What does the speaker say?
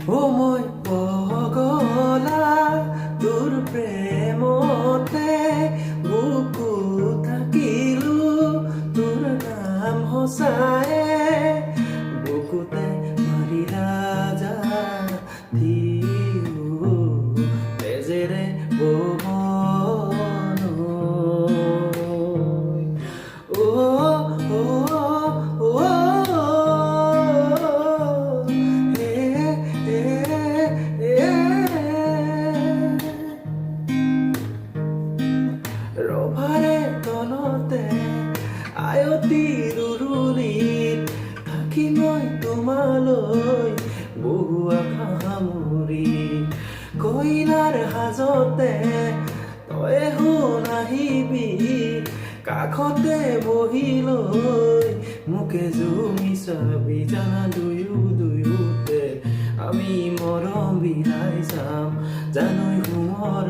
ও মই পগলা তোৰ প্ৰেমতে বুকু থাকিলো তোৰ নাম সঁচায়ে বুকুতে মাৰিলা যা তেজেৰে বহন ৰভাৰে তলতে আয়তি ৰুৰুলিত থাকি মই তোমালৈ বহু আশা সামৰি কইনাৰ সাজতে তই নাহিবি কাষতে বহি লৈ মোকে জুমি চাবি জানা দুয়োতে আমি মৰম বিলাই চাম জানৈ সোমৰ